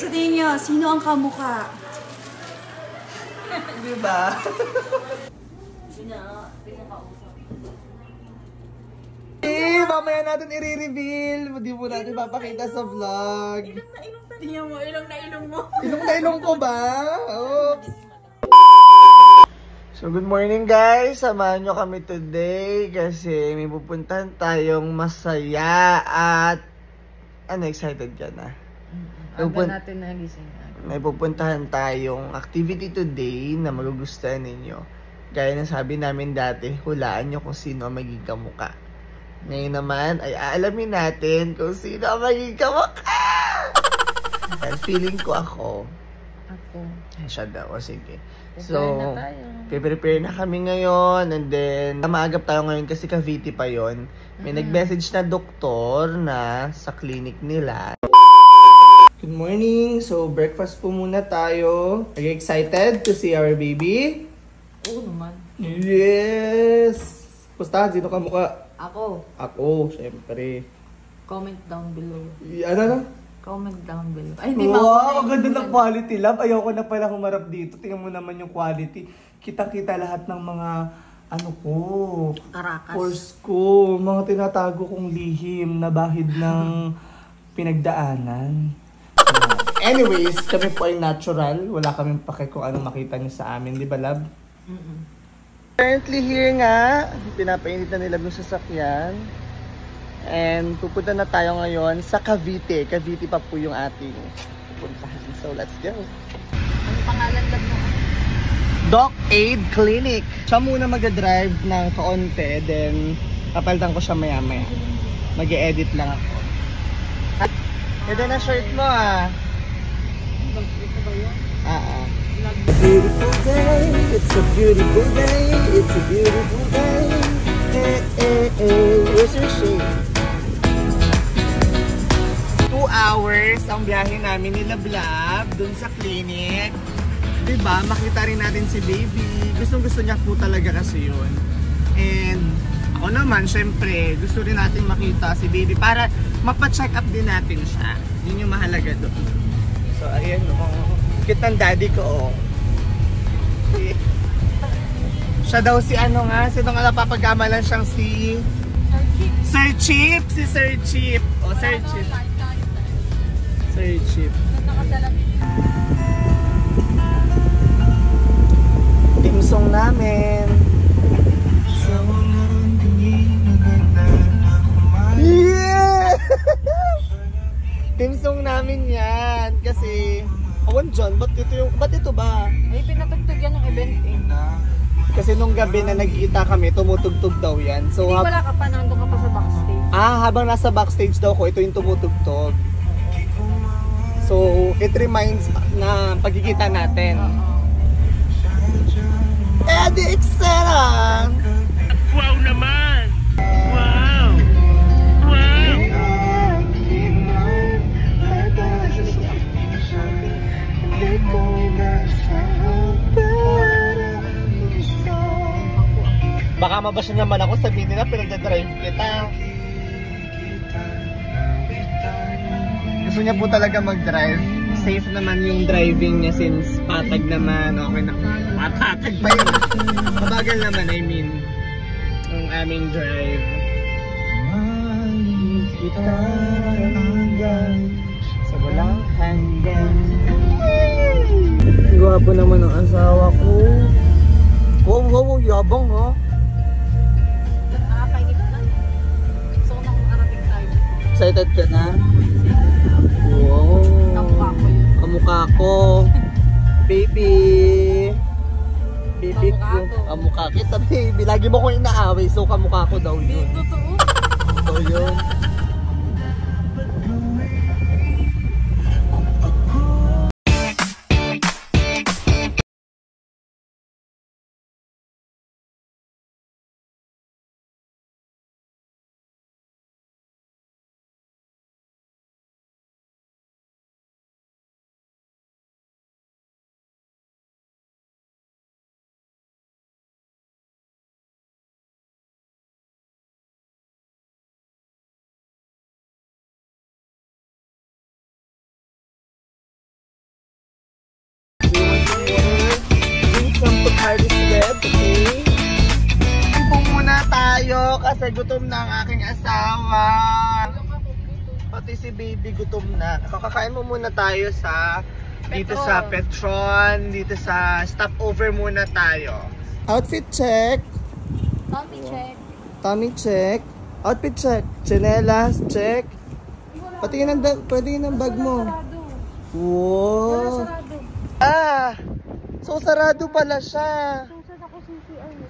Sa tingin niyo, sino ang kamukha? Diba? Mamaya natin i-reveal. Hindi mo natin papakita sa vlog. Tingnan mo, ilong na ilong mo. Ilong na ilong ko ba? Oops. So good morning guys. Samahan nyo kami today kasi may pupuntahan tayong masaya at excited ka na? Aga natin nagising. May pupuntahan tayong activity today na magugustuhan ninyo. Gaya ng sabi namin dati, hulaan nyo kung sino ang magiging kamukha. Ngayon naman ay aalamin natin kung sino ang magiging kamukha. Feeling ko ako. Siya daw. O sige. So, prepare na kami ngayon. And then, maagap tayo ngayon kasi Cavite pa yon. May nag-message na doktor na sa clinic nila. Good morning. So, breakfast po muna tayo. Are you excited to see our baby? Oo naman. Yes! Pusta, sino ka mukha? Ako. Ako, syempre. Comment down below. Ano na? Comment down below. Ay, hindi wow, ang ganda ng quality, love. Ayoko na pala humarap dito. Tingnan mo naman yung quality. Kitang-kita lahat ng mga, Karakas. pores ko. Mga tinatago kong lihim na bahid ng pinagdaanan. Anyways, kami po ay natural. Wala kaming pake kung anong makita niyo sa amin. Di ba, love? Currently here nga, pinapainit na nila yung sasakyan. And pupunta na tayo ngayon sa Cavite. Cavite pa po yung ating pupuntahan. So let's go. Ano pangalan lang mo? Doc Aid Clinic. Siya muna mag-drive ng kaunti. Then papalitan ko siya maya-maya. Mag-e-edit lang ako. Ganda na shirt mo ah. Ito ba yun? Beautiful day, it's a beautiful day, it's a beautiful day. Where's your shade? 2 hours ang biyahe namin ni Lablab dun sa clinic. Diba? Makita rin natin si baby. Gustong-gusto niya po talaga kasi yun. And ako naman, syempre, gusto rin natin makita si baby para mapa-check up din natin siya. Yun yung mahalaga doon. So, ayan o. Cute ng daddy ko o. Siya daw si ano nga, sino nga napapagamalan siyang si Sir Chip. Si Sir Chip. O, Sir Chip. Sir Chip. Timsong namin. Yeah! Timsong namin yan. Kasi, awan dyan, ba't ito ba? Ay, pinatugtog yan ng event eh. Kasi nung gabi na nagkita kami, tumutugtog daw yan. So, hindi wala ka pa, nandun ka pa sa backstage. Habang nasa backstage daw ko, ito yung tumutugtog. So, it reminds na pagkikita natin. Eddie Excera! Wow naman! Wow! Wow! Baka mabasya naman ako, sabihin nila pinagdadrive kita. Gusto niya po talaga mag-drive. Safe naman yung driving niya since patag naman. Okay na. Patag pa yun. Mabagal naman, I mean. Ang aming drive. Kita hanggang sa walang hanggan. Gwapo naman ang asawa ko. Wow, yabang ha. Nakakainip na. So, nang arating tayo. Excited ka na? Wow. Kamukha ko yun. Kamukha ko. Baby. Baby ko. Kamukha kita, baby. Lagi mo ko inaaway, so kamukha ko daw yun. Totoo. Totoo yun. kasi gutom na ang aking asawa. Pati si baby gutom na. Kakakain mo muna tayo sa dito sa Petron, dito sa stopover muna tayo. Outfit check. Tummy check. Tummy check. Outfit check. Chinelas check. Patingin ang bag mo. Wow. Ah! So sarado pala siya.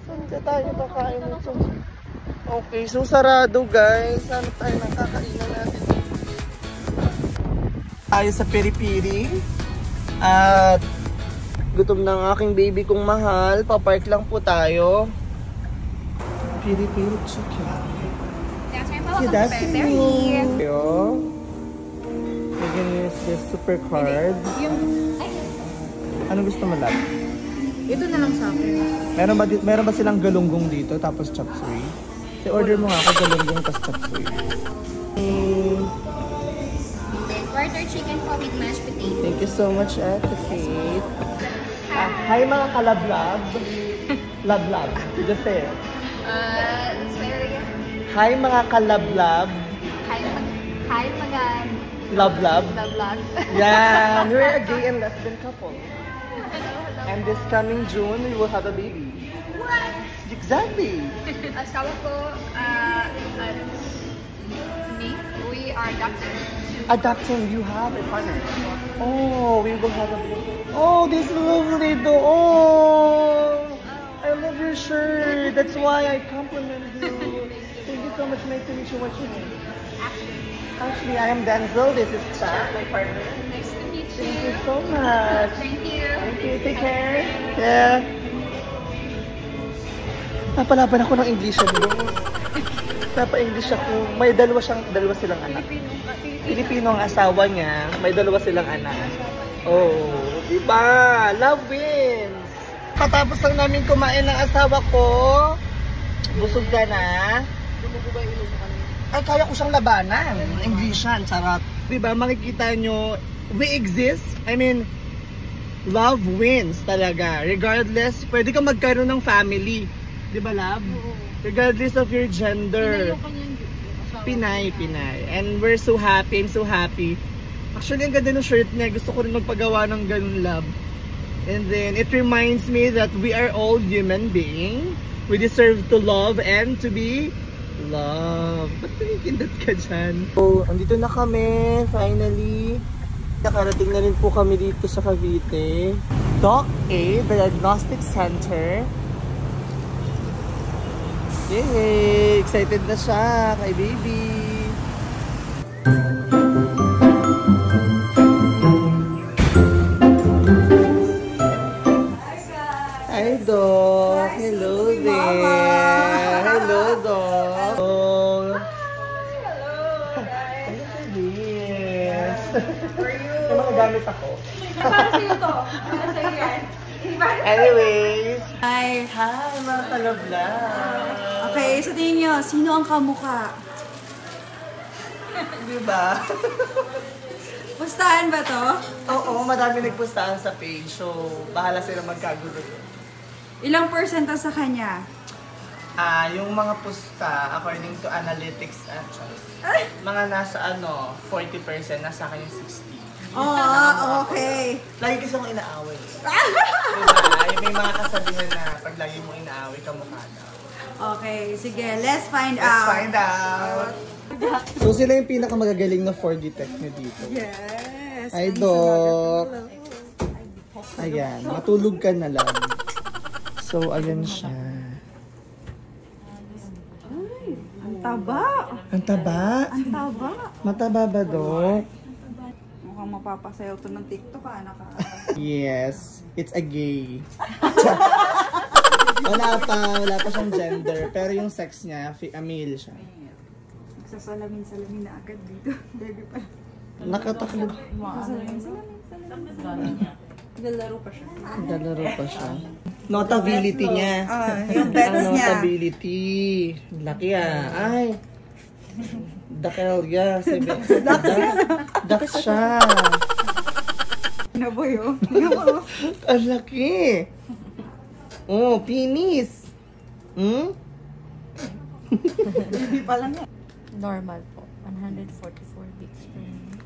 Saan ka tayo kakain ito? Okay, so sarado guys. Saan tayo nakakainan natin? Tayo sa piri-piri. At gutom ng aking baby kong mahal. Papark lang po tayo. Piri-piri chicken. That's you. We're gonna use this super card. Ano gusto mo lang? Ito na lang sa akin. Meron ba silang galunggong dito tapos chop suey? Order mo nga ako galunggong tapos chop suey. Quarter chicken po with mashed potato. Thank you so much, Ate Kate. Hi mga kalablab. Lablab. Just say it. Sorry. Hi mga kalablab. Hi mga Lablab. vlog. Yeah, we're a gay and lesbian couple. And this coming June, we will have a baby. What? Exactly. Asawa ko, me, we are adopted. Adopting, you have a partner. Oh, we will have a baby. Oh, this lovely though. Oh, I love your shirt. That's why I compliment you. Thank you so much. Nice to meet you. What's your name? Actually, I am Denzel. This is Chad, my partner. Nice to meet you. Thank you so much. Thank you. Thank you. Take care. Yeah. Napalaban ako ng English mo. Napa-English ako. May dalawa silang anak. Pilipino ang asawa niya. May dalawa silang anak. Oh, diba? Love wins. Katapos lang namin kumain ng asawa ko. Busog ka na. Ay, kaya ko siyang labanan. Englishan, sarap. Diba, makikita nyo, we exist. I mean, love wins talaga. Regardless, pwede kang magkaroon ng family. Diba, love? Regardless of your gender. Pinay. And we're so happy. I'm so happy. Actually, ang ganda ng shirt niya. Gusto ko rin magpagawa ng ganun, love. And then, it reminds me that we are all human beings. We deserve to love and to be love. Ba't pinikindot ka dyan? So, andito na kami, finally. Nakarating na rin po kami dito sa Cavite. Doc A, the Diagnostic Center. Yay! Excited na siya kay baby. Hi, Doc. Hello there. Hello, Doc. Oh. Yes. May mga gamit ako. Para sa'yo to. Para sa'yo yan. Anyways. Hi. Hi, mga kalabla. Okay, sa tingin nyo, sino ang kamukha? Diba? Pustahan ba to? Oo, madami nagpustahan sa page. So, bahala sila magkagulo. Ilang % sa kanya? Yung mga pusta, according to analytics at choice, mga nasa 40%, nasa akin yung 60. Oh, okay. Lagi kasi akong inaaway. Diba? May mga kasabihan na pag lagi mo inaaway, kamukha daw. Okay, sige, let's find Let's out. find out. So sila yung pinakamagagaling na 4D tech na dito. Yes. Hi, Doc. Ayan, matulog ka na lang. So, ayan siya. Ang taba. Ang taba? Ang taba. Mataba ba, Doc? Mukhang mapapasayaw to ng TikTok, anak ka. Yes, it's a gay. Wala pa siyang gender. Pero yung sex niya, male siya. Nagsasalamin-salamin na agad dito. Baby pa. Nakatakbo. Naglalaro pa siya. Naglalaro pa siya. Notability niya. Yung bets niya. Notability. Laki Ay. Dakelya. Dax siya. Naboy, oh. Ang laki. Oh, penis. Baby pa lang yan. Normal po. 144 beats per minute.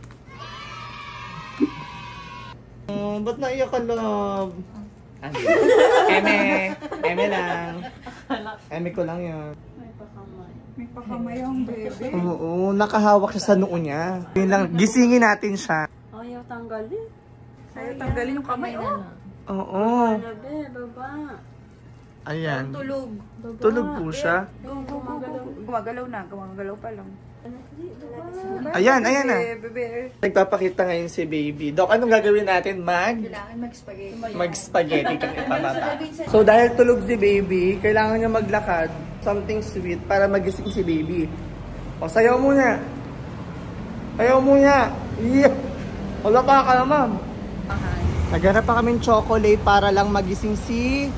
Ba't naiyak ka, love? Eme lang. Eme ko lang yan. May pakamay ang baby. Oo, nakahawak siya sa noo niya. Yun lang, gisingin natin siya. Ayaw tanggalin. Ayaw tanggalin yung kamay. Oh. Oo. Grabe, baba. Ayan. Tulog. Tulog po siya. Gumagalaw na. Gumagalaw pa lang. Ayan, ayan na. Bebe. Nagpapakita ngayon si baby. Dok, anong gagawin natin? Kailangan mag-spaghetti. Mag-spaghetti kang ipababa. So dahil tulog si baby, kailangan niya maglakad. Something sweet para magising si baby. O, sayaw muna. Sayaw muna. Yeah. Wala pa ka naman. Naghanap pa kaming chocolate para lang magising si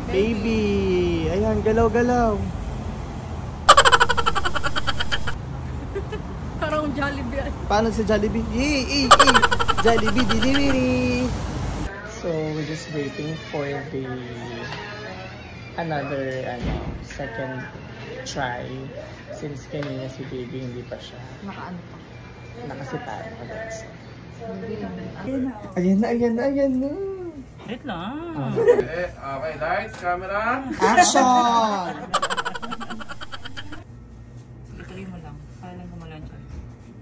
baby. Ayan, galaw-galaw. Parang Jollibee. Paano si Jollibee? Yay! Jollibee delivery! So, we're just waiting for the another second try since kanina si baby hindi pa siya Nakaano pa. nakasipan. Ayan na. Wait lang. Okay, lights, camera. Action! Ituloy mo lang. Para lang gumala dyan.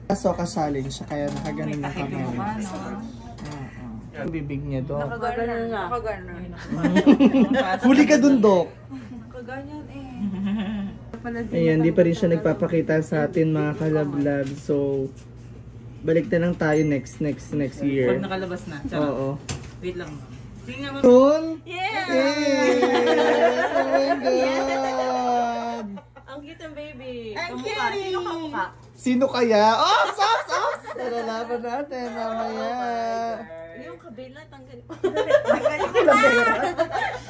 Kaso kasalin siya kaya nakaganon na Takip kami. yung mukha, no? Ang bibig niya, Dok. Nakagano na. Nakagano. Huli ka dun, Dok. Nakaganyan eh. Ayan, di pa rin siya nagpapakita sa atin mga kalablab. So, balik na lang tayo next year. Pag nakalabas na. Charot. Oo. Wait lang. Sige nga mo. Soon? Yes! Oh my God! Ang cute ng baby. Ang Kamukha. Sino kamukha? Sino kaya? Ops! Nalalaban natin mamaya. Yung kabila, tanggal.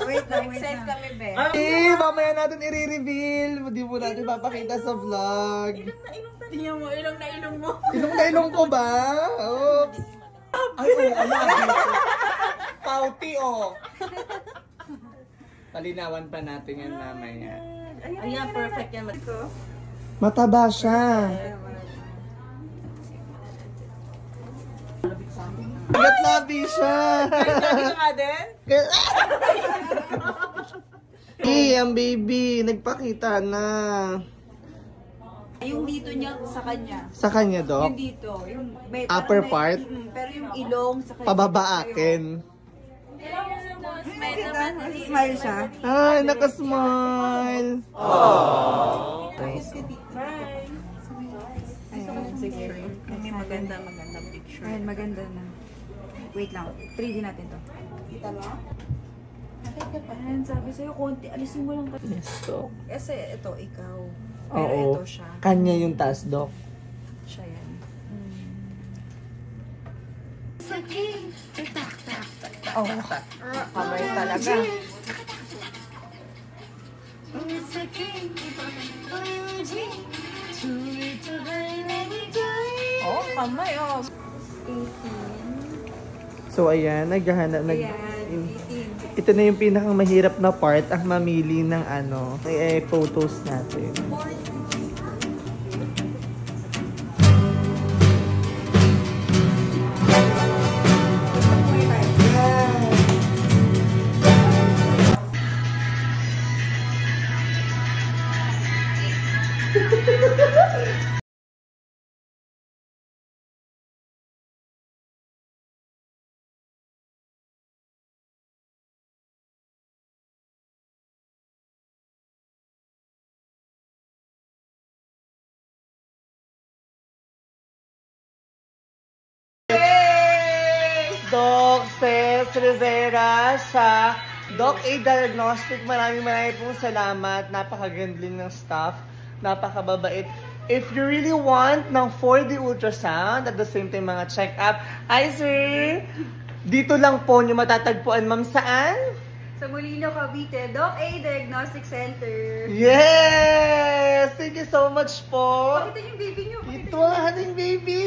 Wait lang. Excited kami, be. Mamaya natin i-reveal. Hindi mo natin papakita sa vlog. Tingnan mo, ilong na ilong mo. Ilong na ilong ko ba? Oops! Ay, ayan. Pauti, Palinawan pa natin yan mamaya. Ayan, perfect yan. Mataba siya. Labi siya. Nga din? Ang baby, nagpakita na. Yung dito niya sa kanya. Sa kanya, Dok? Yung dito. Yung may, Upper may, part? Pero yung ilong sa kanya. Pababa akin. Smile siya. Ay, nakasmile. Bye. Ayan, sige. May magandang picture. Ayan, maganda na. Wait lang. 3D natin to. Kita mo? Ayan, sabi sa'yo, konti. Alisin mo lang. Yes, Dok. Kasi ito, ikaw. Pero Oo. ito siya. Kanya yung taas, Dok. Siya yan. Oh, Kamay talaga. Oh, kamay, oh. 18. so ayan, naghahanap. Ayan, 18. Ito na yung pinakang mahirap na part, ang mamili ng photos natin. Doc Cez Rivera sa Doc A Diagnostic. Maraming pong salamat. Napakagandling ng staff. Napakababait. If you really want ng 4D ultrasound at the same time mga check-up, hi sir! Dito lang po nyo matatagpuan, ma'am, saan? Sa Molino, Cavite, Doc A Diagnostic Center. Yes! Thank you so much po! Pakita yung baby nyo. Ito ang ating baby!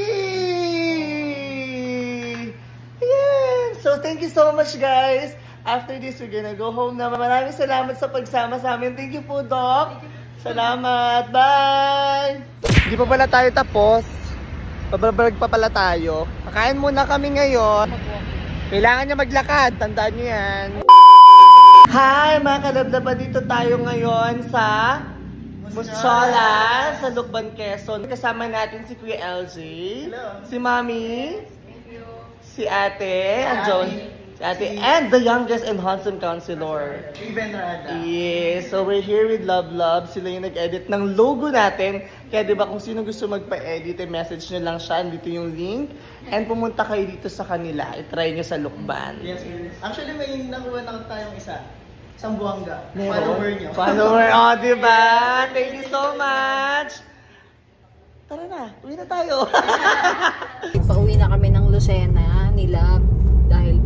Ayan! So, thank you so much, guys. After this, we're gonna go home na. Maraming salamat sa pagsama sa amin. Thank you po, Doc. Salamat. Bye! Hindi pa pala tayo tapos. Pababrag pa pala tayo. Kakain muna kami ngayon. Kailangan niya maglakad. Tandaan niyo yan. Hi mga kadabdaba. Dito tayo ngayon sa Muschola, sa Lukban, Quezon. Kasama natin si Kuya LJ. Si Mami. Si Ate. Si Ate. And the youngest and handsome counselor. Even Rada. Yes, so we're here with Love Love. Sila yung nag-edit ng logo natin. Kaya diba kung sino gusto magpa-edit, message nyo lang siya. Dito yung link. And pumunta kayo dito sa kanila. I-try nyo sa Lukban. Yes, yes. Actually, may nakuha na tayong isa. Sambuanga. Follower nyo. Follower, oh, diba? Thank you so much. Tara na, uwi na tayo. Pauwi na kami ng Lucena nila dahil